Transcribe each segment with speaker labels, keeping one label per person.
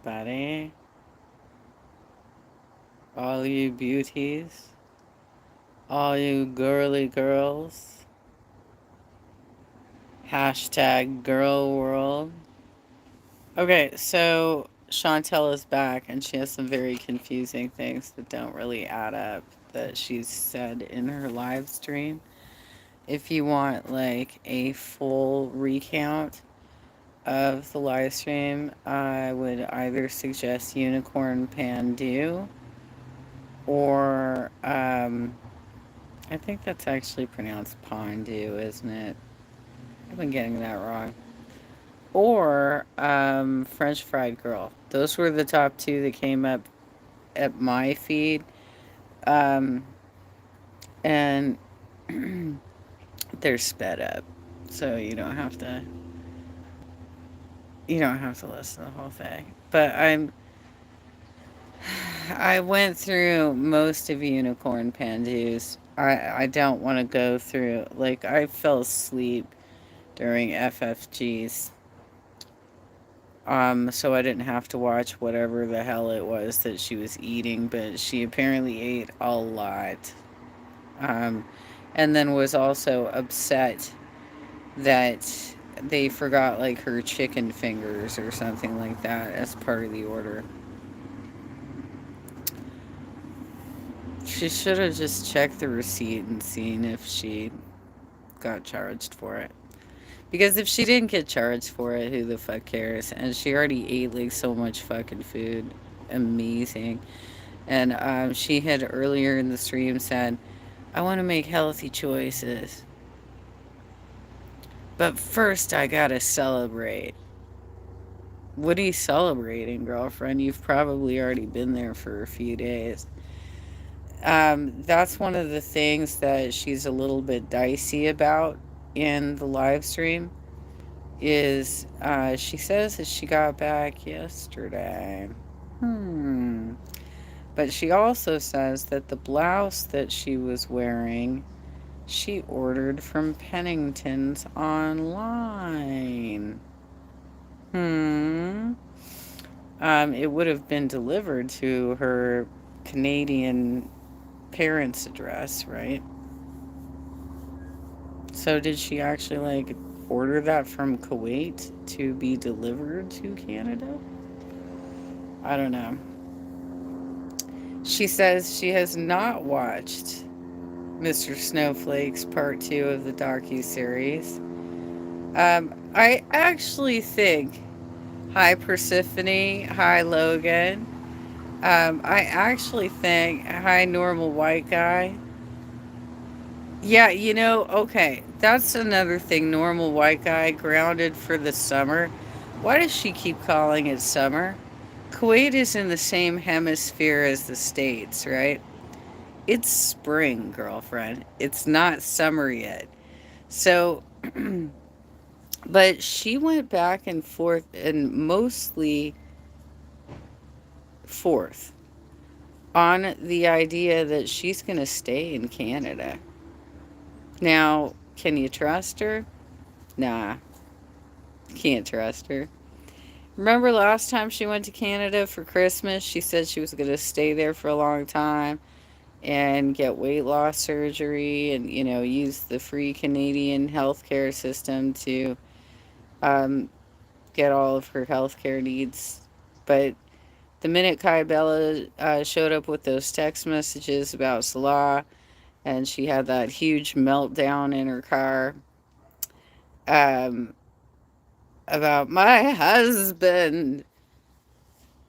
Speaker 1: everybody. All you beauties. All you girly girls. Hashtag girl world. Okay, so Chantel is back and she has some very confusing things that don't really add up that she's said in her live stream. If you want like a full recount of the live stream, I would either suggest Unicorn Pandu or I think that's actually pronounced Pondu, isn't it? I've been getting that wrong. Or French Fried Girl. Those were the top two that came up at my feed. Um, and they're sped up. So you don't have to listen to the whole thing. But I went through most of Unicorn Pandu's. I don't want to go through, like, I fell asleep during FFG's. So I didn't have to watch whatever the hell it was that she was eating, but she apparently ate a lot. Um, and then was also upset that they forgot like her chicken fingers or something like that as part of the order. She should have just checked the receipt and seen if she got charged for it. Because if she didn't get charged for it, who the fuck cares? And she already ate like so much fucking food. Amazing. And she had earlier in the stream said, I want to make healthy choices. But first, I gotta celebrate. What are you celebrating, girlfriend? You've probably already been there for a few days. That's one of the things that she's a little bit dicey about in the live stream. Is she says that she got back yesterday. Hmm. But she also says that the blouse that she was wearing, she ordered from Pennington's online. Hmm. It would have been delivered to her Canadian parents' address, right? So did she actually like order that from Kuwait to be delivered to Canada? I don't know. She says she has not watched Mr. Snowflake's part two of the docu-series. I actually think, hi Persephone, hi Logan. I actually think, hi normal white guy. Yeah, okay, that's another thing. Normal white guy grounded for the summer. Why does she keep calling it summer? Kuwait is in the same hemisphere as the States, right? It's spring, girlfriend. It's not summer yet. So, but she went back and forth, and mostly forth, on the idea that she's going to stay in Canada. Now, can you trust her? Nah, can't trust her. Remember last time she went to Canada for Christmas? She said she was going to stay there for a long time and get weight loss surgery and, use the free Canadian healthcare system to um, get all of her healthcare needs. But the minute Kai Bella showed up with those text messages about Salah and she had that huge meltdown in her car um, about my husband,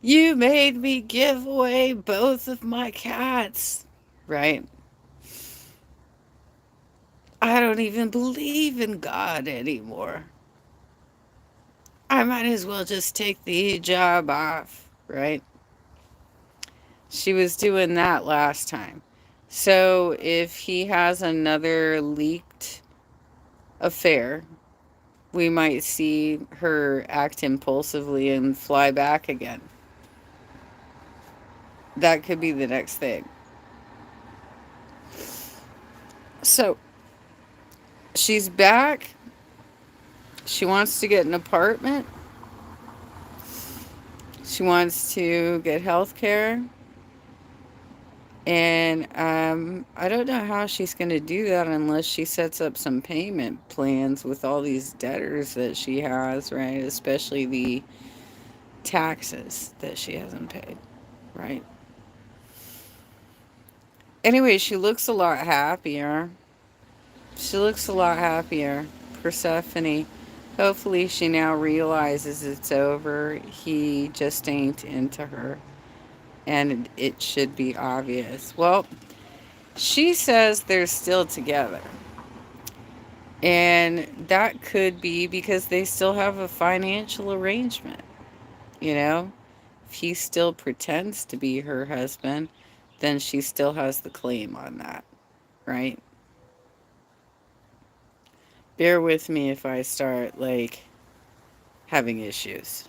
Speaker 1: you made me give away both of my cats, right? I don't even believe in God anymore. I might as well just take the hijab off, right? She was doing that last time. So if he has another leaked affair, we might see her act impulsively and fly back again. That could be the next thing. So she's back. She wants to get an apartment. She wants to get health care. And I don't know how she's going to do that unless she sets up some payment plans with all these debtors that she has, right? Especially the taxes that she hasn't paid, right? Anyway, she looks a lot happier. She looks a lot happier. Persephone. Hopefully, she now realizes it's over. He just ain't into her. And it should be obvious. Well, she says they're still together. And that could be because they still have a financial arrangement, you know? If he still pretends to be her husband, then she still has the claim on that, right? Bear with me if I start, like, having issues.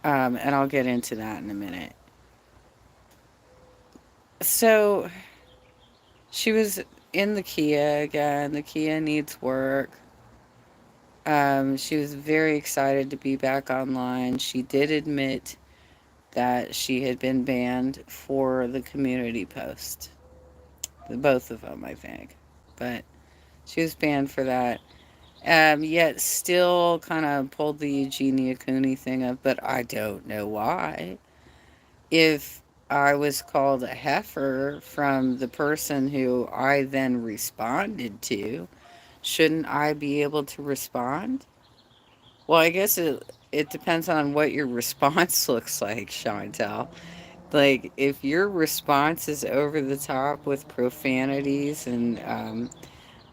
Speaker 1: And I'll get into that in a minute. So, she was in the Kia again. The Kia needs work. She was very excited to be back online. She did admit that she had been banned for the community post. Both of them, I think. But she was banned for that. Yet still kind of pulled the Eugenia Cooney thing up, but I don't know why. If I was called a heifer from the person who I then responded to, shouldn't I be able to respond? Well, I guess it depends on what your response looks like, Chantel. Like, if your response is over the top with profanities and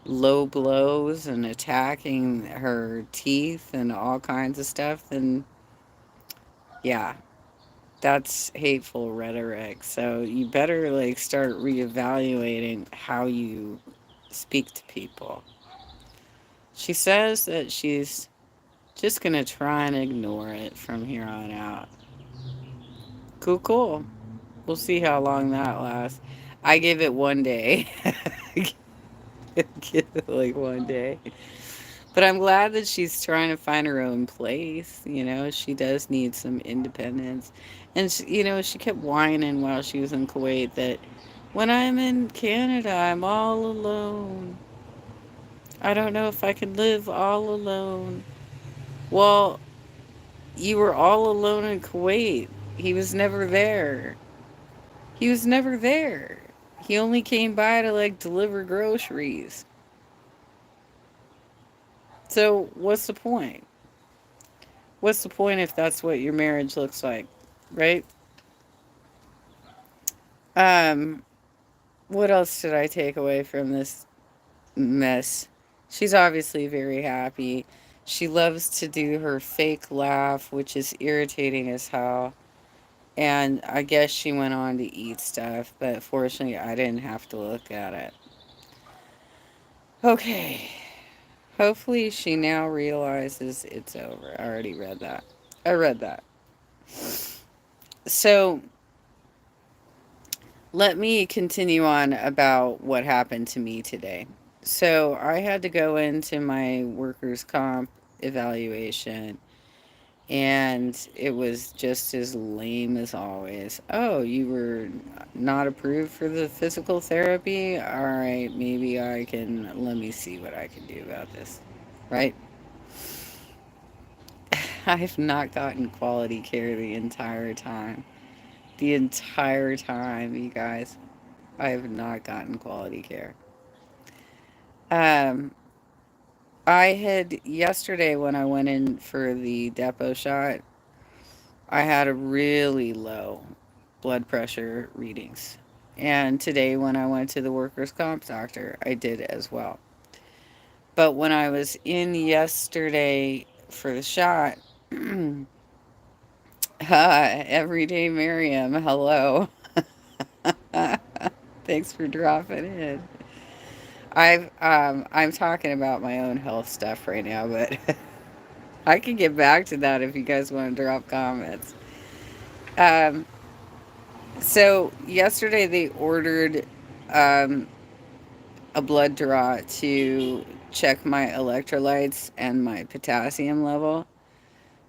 Speaker 1: low blows and attacking her teeth and all kinds of stuff, then yeah, that's hateful rhetoric. So you better like start reevaluating how you speak to people. She says that she's just gonna try and ignore it from here on out. Cool, cool. We'll see how long that lasts. I give it 1 day. Give it like 1 day. But I'm glad that she's trying to find her own place. You know, she does need some independence. And, she kept whining while she was in Kuwait that when I'm in Canada, I'm all alone. I don't know if I can live all alone. Well, you were all alone in Kuwait. He was never there. He was never there. He only came by to like deliver groceries. So, what's the point? What's the point if that's what your marriage looks like, right? Um, what else did I take away from this mess? She's obviously very happy. She loves to do her fake laugh, which is irritating as hell. And I guess she went on to eat stuff, but fortunately, I didn't have to look at it. Okay. Hopefully, she now realizes it's over. I already read that. I read that. So, let me continue on about what happened to me today. So, I had to go into my workers' comp evaluation, and it was just as lame as always. Oh, you were not approved for the physical therapy? All right, maybe let me see what I can do about this. Right? I've not gotten quality care the entire time. The entire time, you guys. I have not gotten quality care. Um, I had yesterday when I went in for the depot shot, I had a really low blood pressure readings. And today when I went to the workers' comp doctor, I did as well. But when I was in yesterday for the shot, everyday Miriam, hello. Thanks for dropping in. I'm talking about my own health stuff right now, but I can get back to that if you guys want to drop comments. Um, so yesterday they ordered um, a blood draw to check my electrolytes and my potassium level.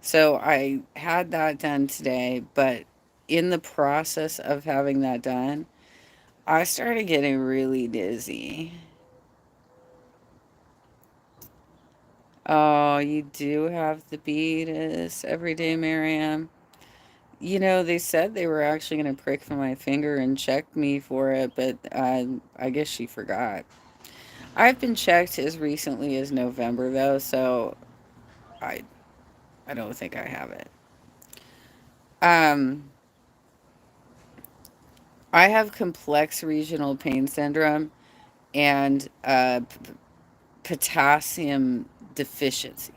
Speaker 1: So I had that done today, but in the process of having that done, I started getting really dizzy. Oh, you do have the beatus every day, Miriam. You know, they said they were actually going to prick my finger and check me for it, but I guess she forgot. I've been checked as recently as November, though, so I I don't think I have it. Um, I have complex regional pain syndrome and potassium deficiency.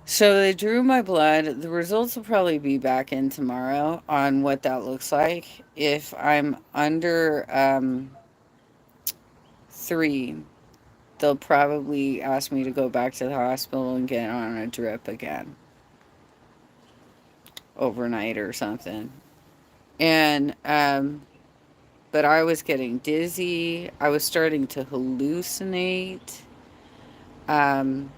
Speaker 1: So they drew my blood. The results will probably be back in tomorrow on what that looks like. If I'm under 3, they'll probably ask me to go back to the hospital and get on a drip again overnight or something. And but I was getting dizzy. I was starting to hallucinate. Um,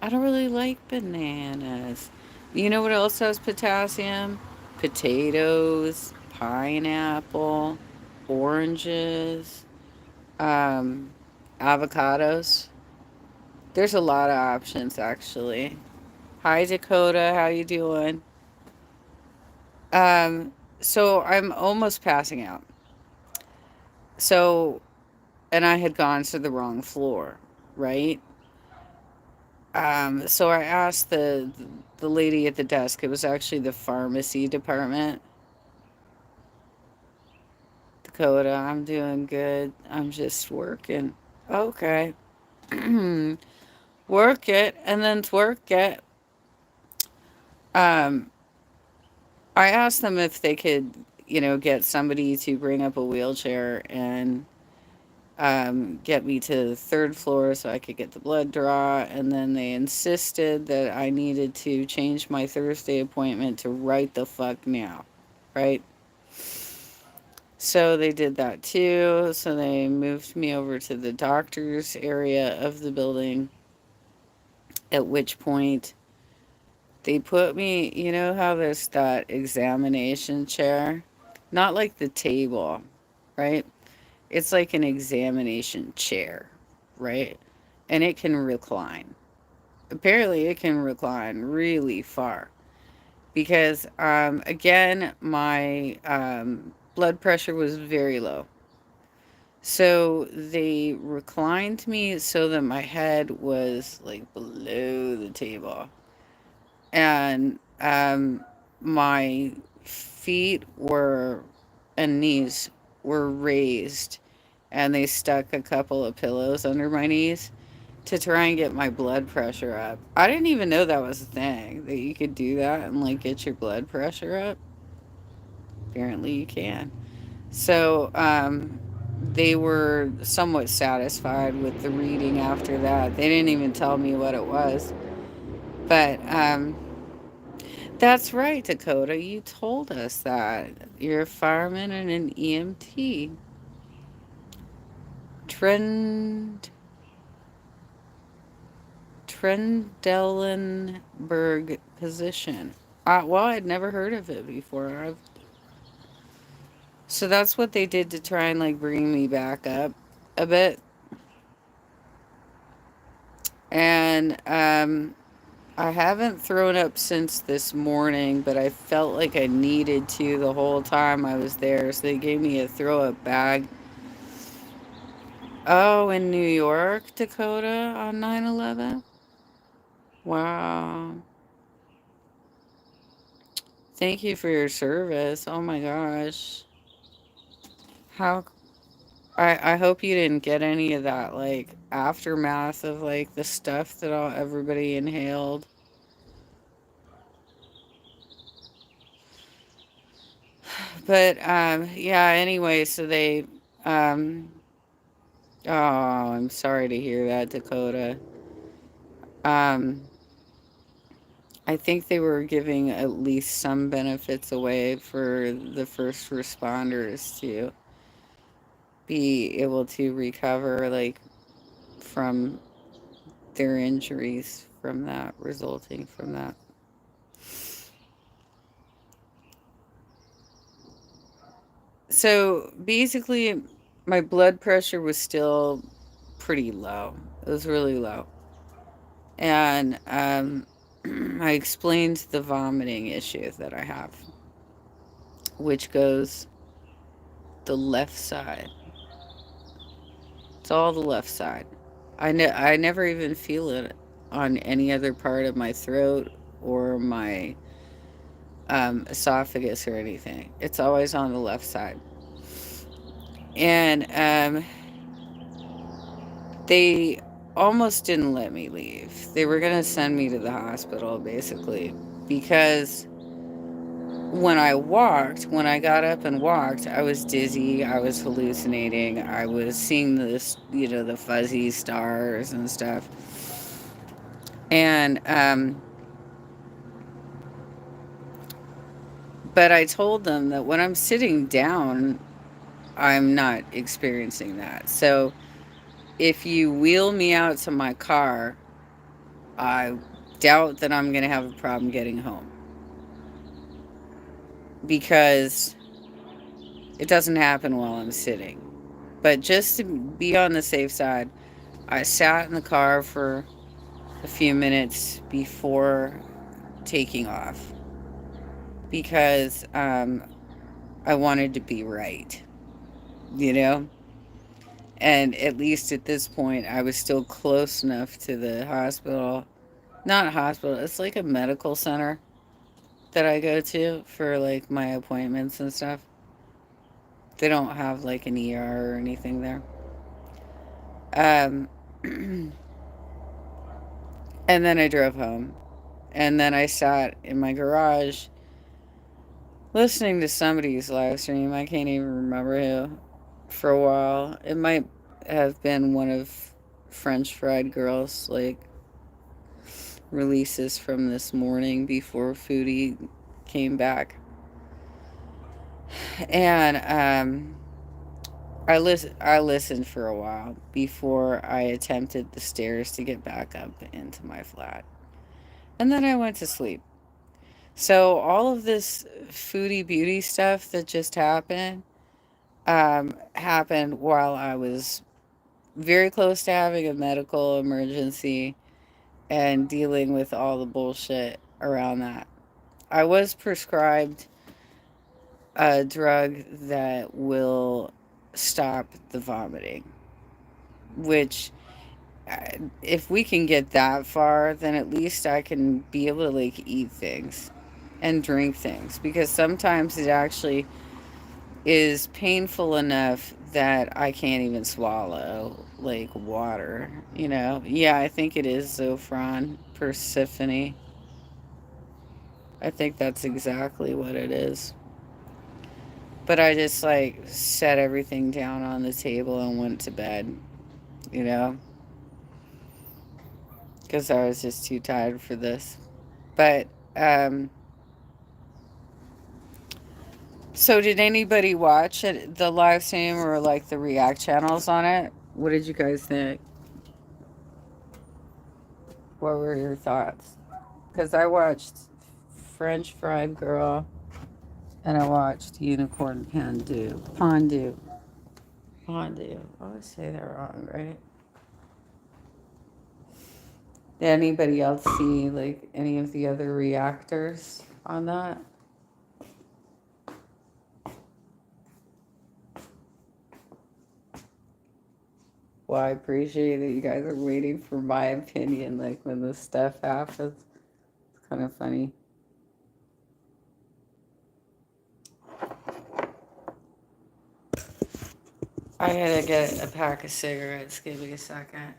Speaker 1: I don't really like bananas. You know what else has potassium? Potatoes, pineapple, oranges, um, avocados. There's a lot of options actually. Hi Dakota, how you doing? Um, so I'm almost passing out. So, and I had gone to the wrong floor, right? So I asked the lady at the desk. It was actually the pharmacy department. Dakota, I'm doing good. I'm just working. Okay. Work it and then twerk it. Um, I asked them if they could, get somebody to bring up a wheelchair and get me to the third floor so I could get the blood draw. And then they insisted that I needed to change my Thursday appointment to right the fuck now. Right? So they did that too. So they moved me over to the doctor's area of the building, at which point they put me, you know how there's that examination chair? Not like the table, right? It's like an examination chair, right? And it can recline. Apparently, it can recline really far because, again, my blood pressure was very low. So they reclined me so that my head was like below the table. And my feet were and knees were raised, and they stuck a couple of pillows under my knees to try and get my blood pressure up. I didn't even know that was a thing, that you could do that and like get your blood pressure up. Apparently you can. So they were somewhat satisfied with the reading after that. They didn't even tell me what it was. But that's right, Dakota. You told us that. You're a fireman and an EMT. Trend Trendelenburg position. Well, I'd never heard of it before. So that's what they did to try and like bring me back up a bit. And I haven't thrown up since this morning, but I felt like I needed to the whole time I was there. So they gave me a throw up bag. Oh, in New York, Dakota on 9/11. Wow. Thank you for your service. Oh my gosh. How I hope you didn't get any of that like aftermath of like the stuff that all everybody inhaled. But yeah, anyway, so they um oh, I'm sorry to hear that, Dakota. Um I think they were giving at least some benefits away for the first responders to be able to recover like from their injuries from that resulting from that. So basically, my blood pressure was still pretty low. It was really low. And I explained the vomiting issue that I have, which goes the left side. It's all the left side. I never even feel it on any other part of my throat or my esophagus or anything. It's always on the left side. And they almost didn't let me leave. They were going to send me to the hospital basically because when I got up and walked, I was dizzy, I was hallucinating, I was seeing this, the fuzzy stars and stuff. And but I told them that when I'm sitting down, I'm not experiencing that. So if you wheel me out to my car, I doubt that I'm going to have a problem getting home because it doesn't happen while I'm sitting. But just to be on the safe side, I sat in the car for a few minutes before taking off because I wanted to be right, you know? And at least at this point, I was still close enough to the hospital. Not a hospital, it's like a medical center that I go to for like my appointments and stuff. They don't have like an ER or anything there. Um, and then I drove home. And then I sat in my garage listening to somebody's live stream. I can't even remember who for a while. It might have been one of French Fried Girls, like releases from this morning before Foody came back. And I listened for a while before I attempted the stairs to get back up into my flat. And then I went to sleep. So all of this Foodie beauty stuff that just happened while I was very close to having a medical emergency and dealing with all the bullshit around that. I was prescribed a drug that will stop the vomiting, which if we can get that far, then at least I can be able to like eat things and drink things because sometimes it actually is painful enough that I can't even swallow like water, you know? Yeah, I think it is Zofran Persephone. I think that's exactly what it is. But I just like set everything down on the table and went to bed, you know? Because I was just too tired for this. But, so did anybody watch it, the live stream or like the React channels on it? What did you guys think? What were your thoughts? Because I watched French Fried Girl and I watched Unicorn Pandu. Pondu. Pondu. I always say that wrong, right? Did anybody else see like any of the other reactors on that? Well, I appreciate that you guys are waiting for my opinion, like when this stuff happens. It's kind of funny. I had to get a pack of cigarettes. Give me a second.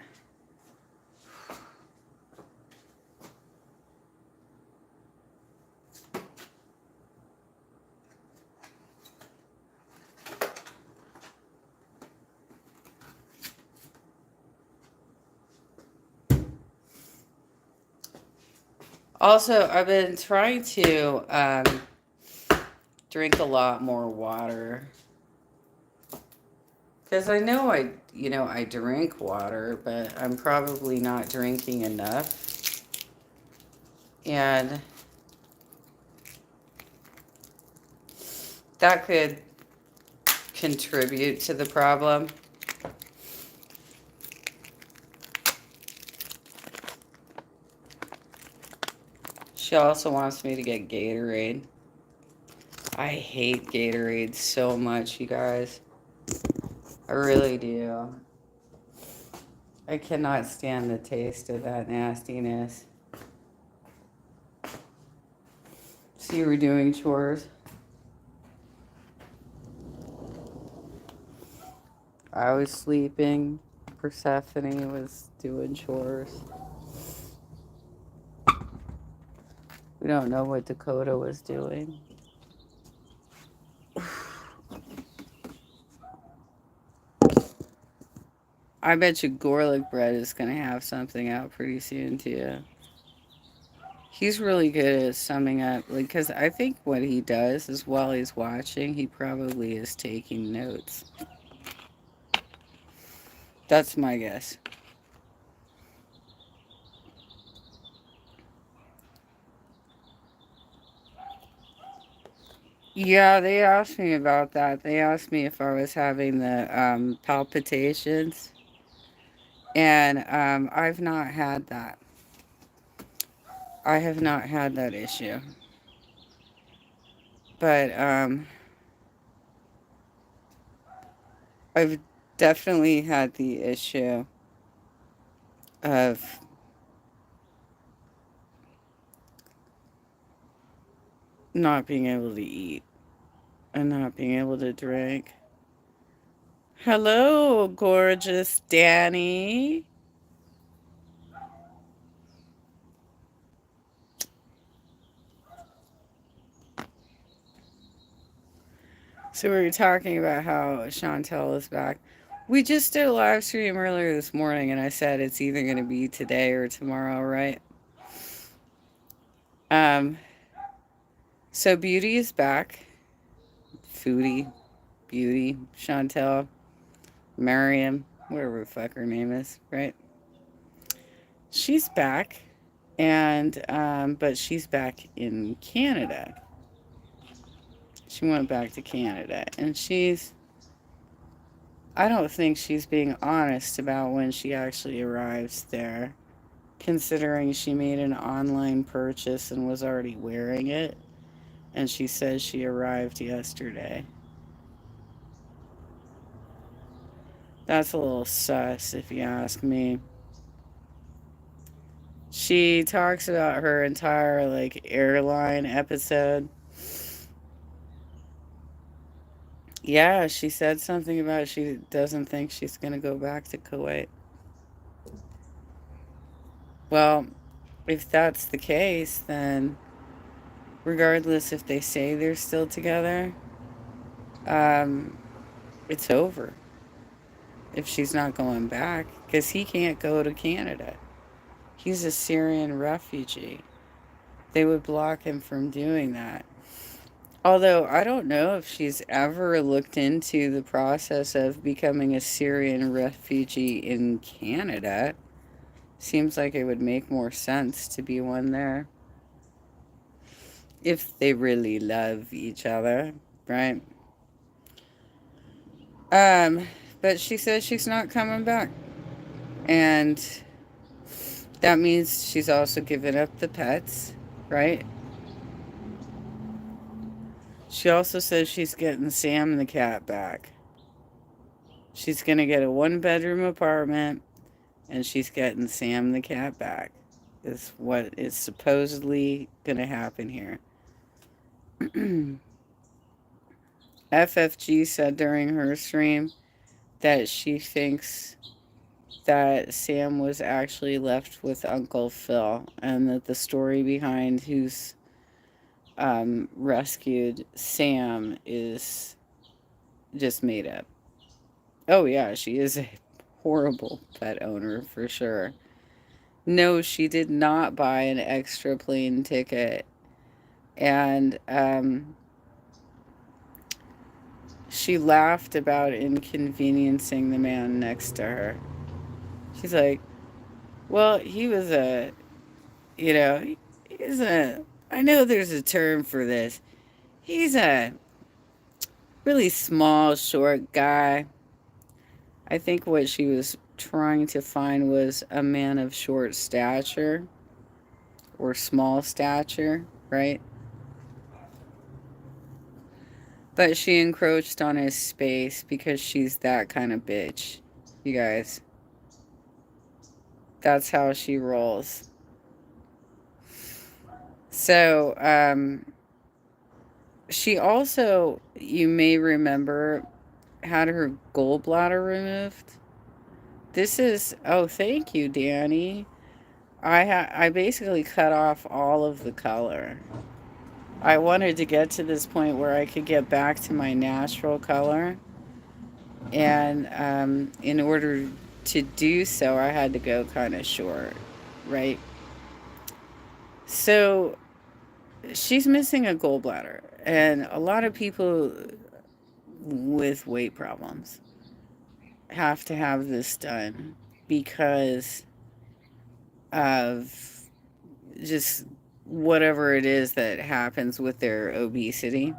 Speaker 1: Also, I've been trying to drink a lot more water because I know I drink water, but I'm probably not drinking enough, and that could contribute to the problem. She also wants me to get Gatorade. I hate Gatorade so much, you guys. I really do. I cannot stand the taste of that nastiness. So you were doing chores? I was sleeping. Persephone was doing chores. We don't know what Dakota was doing. I bet you Gorlick Bread is going to have something out pretty soon, too. He's really good at summing up, like, because I think what he does is while he's watching, he probably is taking notes. That's my guess. Yeah, they asked me about that. They asked me if I was having the palpitations, and I've not had that. I have not had that issue. But I've definitely had the issue of not being able to eat and not being able to drink. Hello, gorgeous Danny. So we were talking about how Chantel is back. We just did a live stream earlier this morning, and I said it's either going to be today or tomorrow, right? Um, so Beauty is back. Foody, Beauty, Chantel, Mariam, whatever the fuck her name is, right? She's back, and but she's back in Canada. She went back to Canada, and I don't think she's being honest about when she actually arrives there, considering she made an online purchase and was already wearing it, and she says she arrived yesterday. That's a little sus, if you ask me. She talks about her entire, like, airline episode. Yeah, she said something about she doesn't think she's going to go back to Kuwait. Well, if that's the case, then regardless if they say they're still together, um, it's over if she's not going back because he can't go to Canada. He's a Syrian refugee. They would block him from doing that. Although I don't know if she's ever looked into the process of becoming a Syrian refugee in Canada. Seems like it would make more sense to be one there. If they really love each other, right? Um, but she says she's not coming back. And that means she's also given up the pets, right? She also says she's getting Sam the cat back. She's going to get a 1-bedroom apartment and she's getting Sam the cat back. Is what is supposedly going to happen here. FFG said during her stream that she thinks that Sam was actually left with Uncle Phil and that the story behind who's rescued Sam is just made up. Oh, yeah, she is a horrible pet owner for sure. No, she did not buy an extra plane ticket. And she laughed about inconveniencing the man next to her. She's like, well, he was you know, he's I know there's a term for this. He's a really small, short guy. I think what she was trying to find was a man of short stature or small stature, right? But she encroached on his space because she's that kind of bitch. You guys, that's how she rolls. So, she also, you may remember, had her gallbladder removed. This is, oh, thank you, Danny. I basically cut off all of the color. I wanted to get to this point where I could get back to my natural color, and in order to do so, I had to go kind of short, right? So she's missing a gallbladder, and a lot of people with weight problems have to have this done because of just whatever it is that happens with their obesity.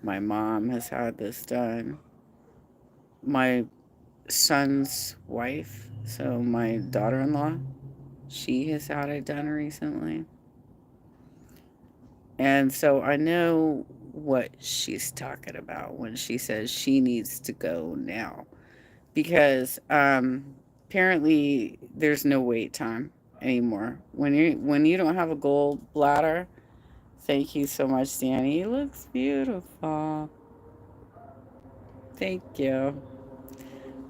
Speaker 1: My mom has had this done. My son's wife, so my daughter in law, she has had it done recently. And so I know what she's talking about when she says she needs to go now. Because apparently there's no wait time anymore. When you don't have a gallbladder, thank you so much, Danny. He looks beautiful. Thank you.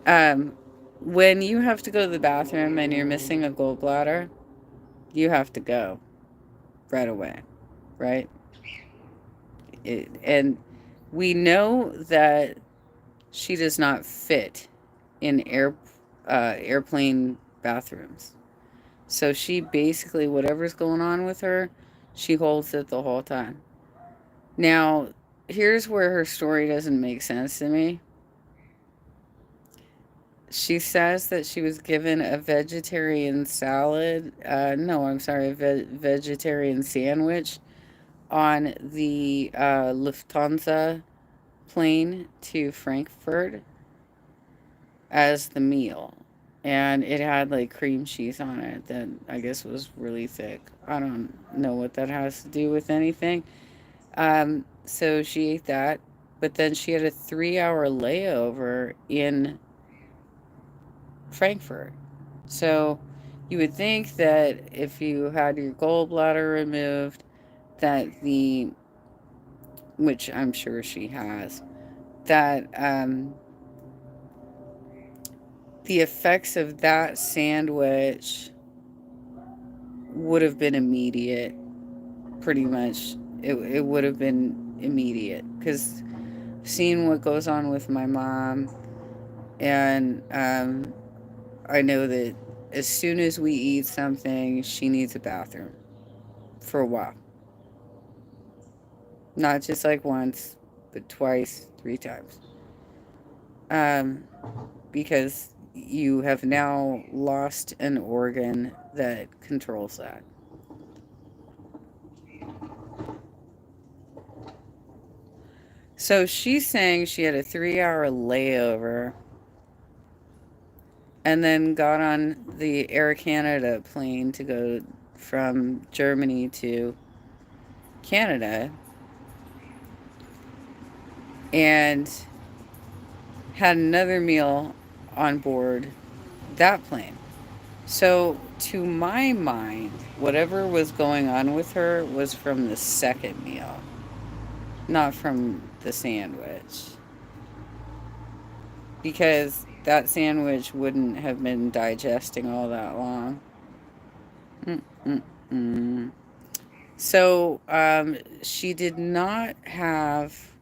Speaker 1: Um, when you have to go to the bathroom and you're missing a gallbladder, you have to go right away, right? And we know that she does not fit in airplane bathrooms. So she basically, whatever's going on with her, she holds it the whole time. Now, here's where her story doesn't make sense to me. She says that she was given a vegetarian salad. No, I'm sorry, vegetarian sandwich on the Lufthansa plane to Frankfurt as the meal. And it had like cream cheese on it that I guess was really thick. I don't know what that has to do with anything. So she ate that, but then she had a 3 hour layover in Frankfurt. So you would think that if you had your gallbladder removed, that which I'm sure she has, that the effects of that sandwich would have been immediate, pretty much. It would have been immediate because seeing what goes on with my mom, and I know that as soon as we eat something, she needs a bathroom for a while. Not just like once, but twice, 3 times. Um, because you have now lost an organ that controls that. So she's saying she had a 3 hour layover and then got on the Air Canada plane to go from Germany to Canada and had another meal on board that plane. So, to my mind, whatever was going on with her was from the second meal, not from the sandwich. Because that sandwich wouldn't have been digesting all that long. Mm-mm-mm. So, she did not have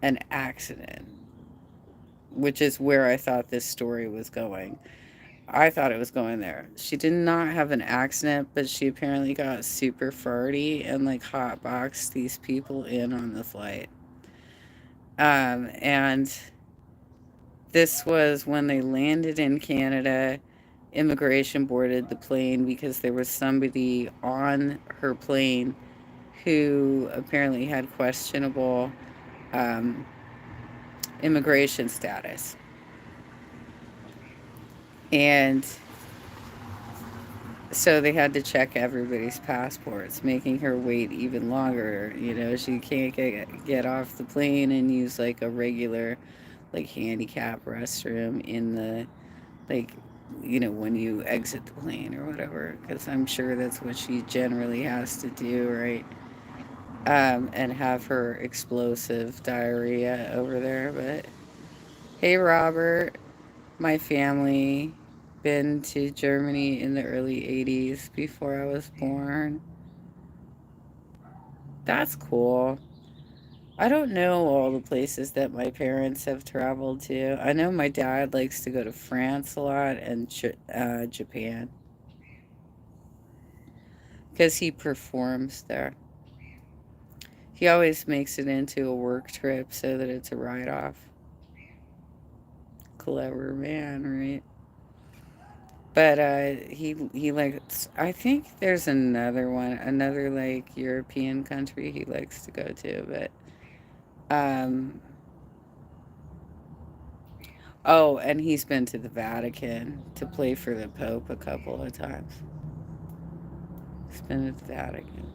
Speaker 1: an accident, which is where I thought this story was going. I thought it was going there. She did not have an accident, but she apparently got super farty and like hotboxed these people in on the flight. And this was when they landed in Canada. Immigration boarded the plane because there was somebody on her plane who apparently had questionable um, immigration status. And so they had to check everybody's passports, making her wait even longer. You know, she can't get off the plane and use like a regular, like, handicap restroom in the, like, when you exit the plane or whatever, because I'm sure that's what she generally has to do, right? And have her explosive diarrhea over there. But hey, Robert, my family been to Germany in the early 80s before I was born. That's cool. I don't know all the places that my parents have traveled to. I know my dad likes to go to France a lot and Japan because he performs there. He always makes it into a work trip so that it's a write off. Clever man, right? But he likes. I think there's another one, another like European country he likes to go to. But um, oh, and he's been to the Vatican to play for the Pope a couple of times. He's been at the Vatican.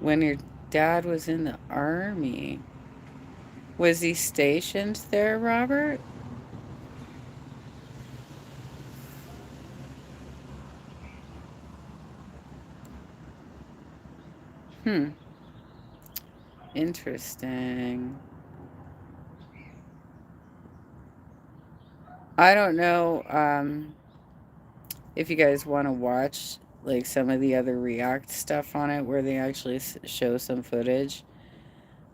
Speaker 1: When your dad was in the army, was he stationed there, Robert? Hmm. Interesting. I don't know. If you guys want to watch like some of the other React stuff on it where they actually show some footage.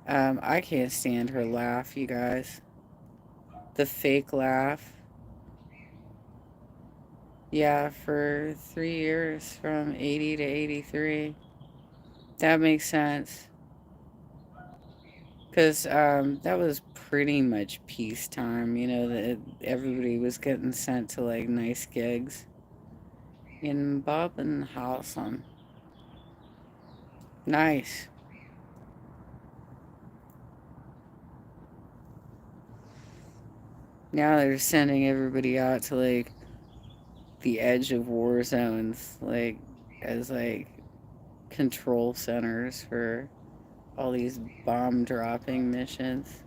Speaker 1: I can't stand her laugh, you guys. The fake laugh. Yeah, for 3 years from 80 to 83. That makes sense. Because that was pretty much peacetime. That everybody was getting sent to like nice gigs in Babenhausen. Nice. Now they're sending everybody out to like the edge of war zones, like as like control centers for all these bomb dropping missions.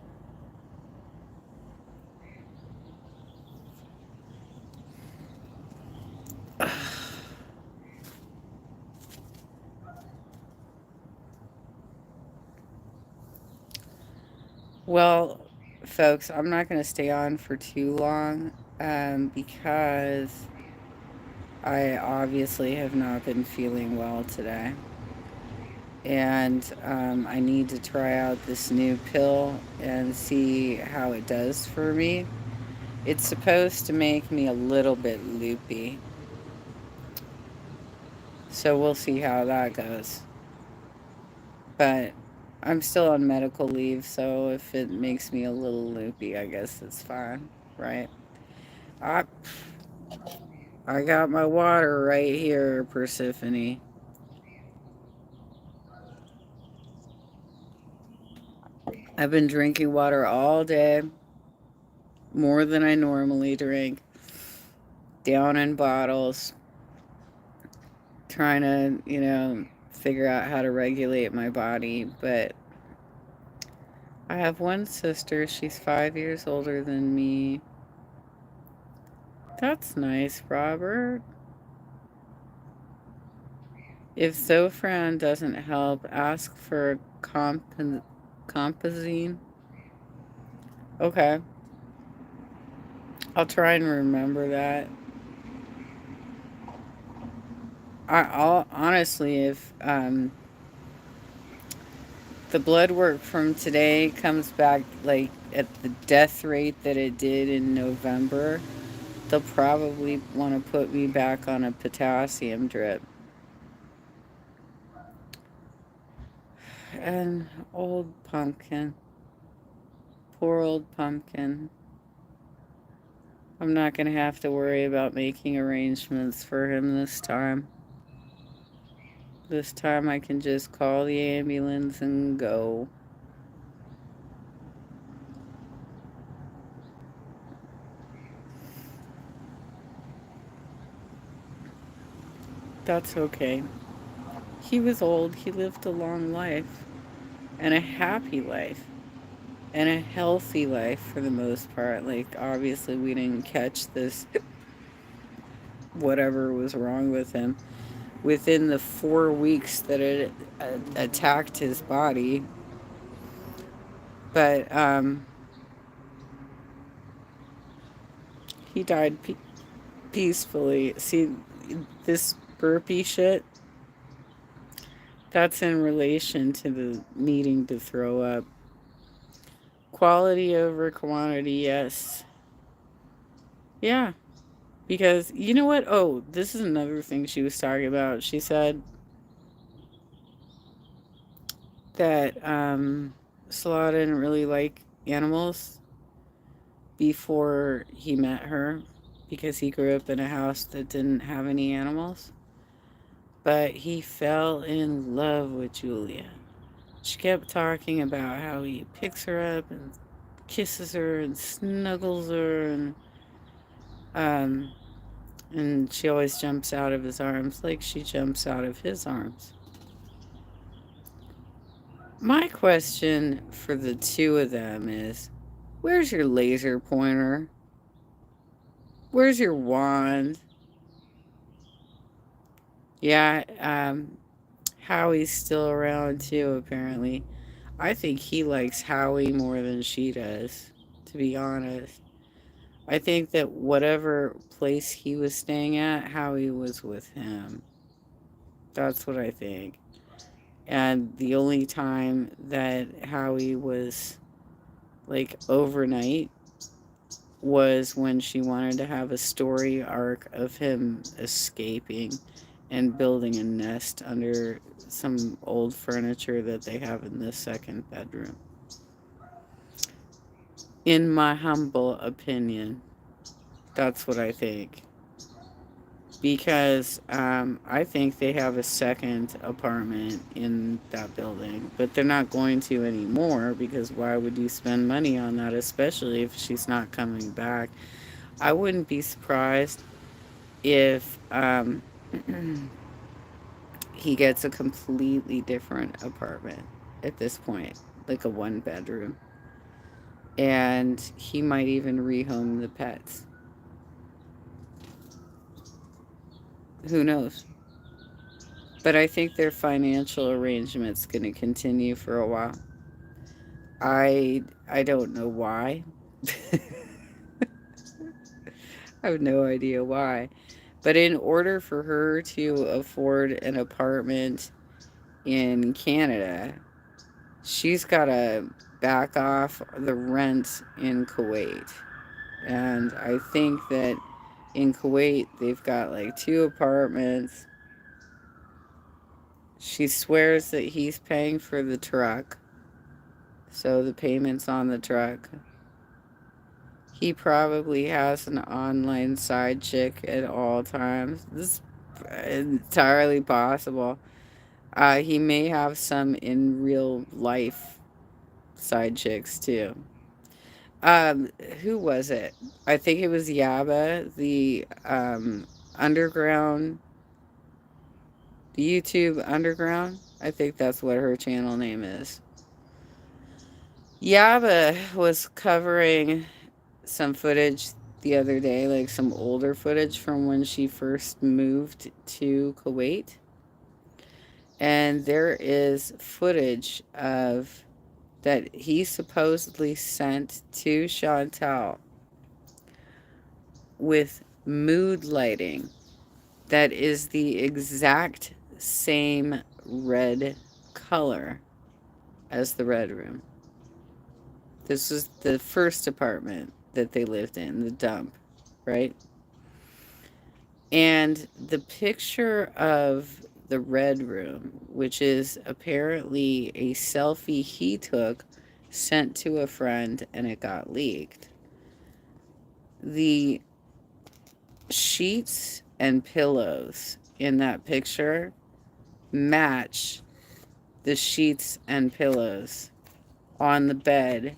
Speaker 1: Well, folks, I'm not going to stay on for too long because I obviously have not been feeling well today. And I need to try out this new pill and see how it does for me. It's supposed to make me a little bit loopy. So we'll see how that goes. But I'm still on medical leave, so if it makes me a little loopy, I guess it's fine, right? I, I got my water right here, Persephone. I've been drinking water all day, more than I normally drink, down in bottles, trying to, figure out how to regulate my body. But I have one sister, she's 5 years older than me. That's nice, Robert. If Zofran doesn't help, ask for compazine. Okay, I'll try and remember that. I'll honestly, if the blood work from today comes back like at the death rate that it did in November, they'll probably want to put me back on a potassium drip. And old pumpkin, poor old pumpkin. I'm not going to have to worry about making arrangements for him this time. This time I can just call the ambulance and go. That's okay. He was old. He lived a long life and a happy life and a healthy life for the most part. Like, obviously, we didn't catch this, whatever was wrong with him, within the 4 weeks that it attacked his body. But he died peacefully. See, this burpee shit, that's in relation to the needing to throw up. Quality over quantity, yes. Yeah, because you know what? Oh, this is another thing she was talking about. She said that Salah didn't really like animals before he met her because he grew up in a house that didn't have any animals. But he fell in love with Julia. She kept talking about how he picks her up and kisses her and snuggles her, um and she always jumps out of his arms like she jumps out of his arms. My question for the two of them is, where's your laser pointer? Where's your wand? Yeah, Howie's still around too, apparently. I think he likes Howie more than she does, to be honest. I think that whatever place he was staying at, Howie was with him. That's what I think. And the only time that Howie was like overnight was when she wanted to have a story arc of him escaping and building a nest under some old furniture that they have in the second bedroom. In my humble opinion, that's what I think. Because I think they have a second apartment in that building, but they're not going to anymore because why would you spend money on that, especially if she's not coming back? I wouldn't be surprised if he gets a completely different apartment at this point, like a one bedroom. And he might even rehome the pets. Who knows? But I think their financial arrangement's going to continue for a while. I don't know why. I have no idea why. But in order for her to afford an apartment in Canada, she's got to back off the rent in Kuwait. And I think that in Kuwait, they've got like two apartments. She swears that he's paying for the truck. So the payments on the truck. He probably has an online side chick at all times. This is entirely possible. He may have some in real life side chicks too. Who was it? I think it was Yaba, the underground, the YouTube underground. I think that's what her channel name is. Yaba was covering some footage the other day, like some older footage from when she first moved to Kuwait. And there is footage of that he supposedly sent to Chantal with mood lighting that is the exact same red color as the red room. This was the first apartment that they lived in, the dump, right? And the picture of the red room, which is apparently a selfie he took, sent to a friend, and it got leaked. The sheets and pillows in that picture match the sheets and pillows on the bed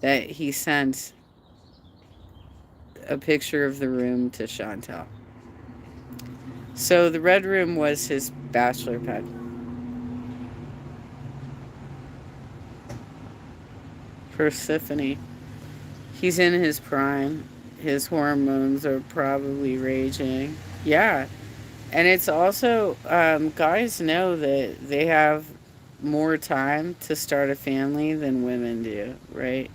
Speaker 1: that he sent a picture of the room to Chantel. So the red room was his bachelor pad. Persephone. He's in his prime. His hormones are probably raging. Yeah. And it's also, guys know that they have more time to start a family than women do, right?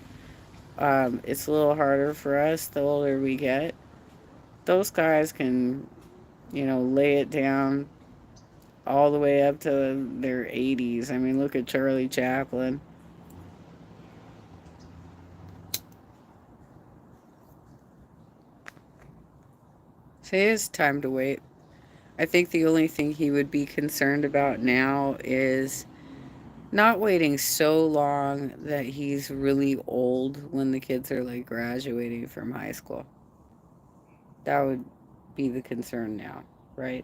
Speaker 1: It's a little harder for us the older we get. Those guys can, lay it down all the way up to their 80s. I mean, look at Charlie Chaplin. So it is time to wait. I think the only thing he would be concerned about now is not waiting so long that he's really old when the kids are like graduating from high school. That would be the concern now, right?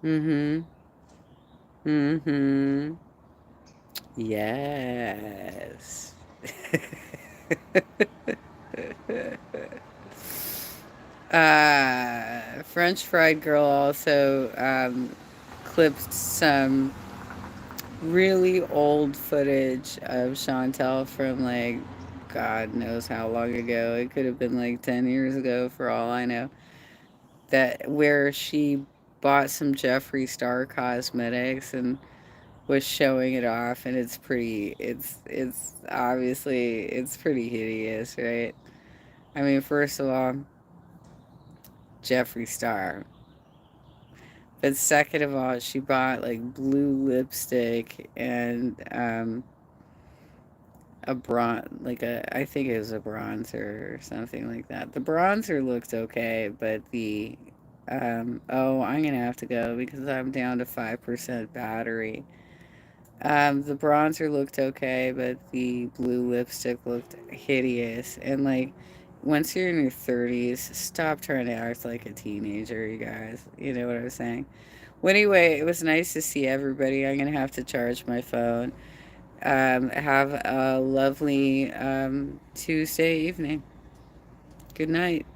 Speaker 1: Mm hmm. Mm hmm. Yes. French Fried Girl also clipped some really old footage of Chantel from like God knows how long ago. It could have been like 10 years ago for all I know. That where she bought some Jeffree Star cosmetics and was showing it off, and it's obviously it's pretty hideous, right? I mean, first of all, Jeffree Star. But second of all, she bought like blue lipstick and a like I think it was a bronzer or something like that. The bronzer looked okay, but I'm gonna have to go because I'm down to 5% battery. The bronzer looked okay, but the blue lipstick looked hideous. And like, once you're in your 30s, stop trying to act like a teenager, you guys. You know what I'm saying? Well, anyway, it was nice to see everybody. I'm gonna have to charge my phone. Have a lovely Tuesday evening. Good night.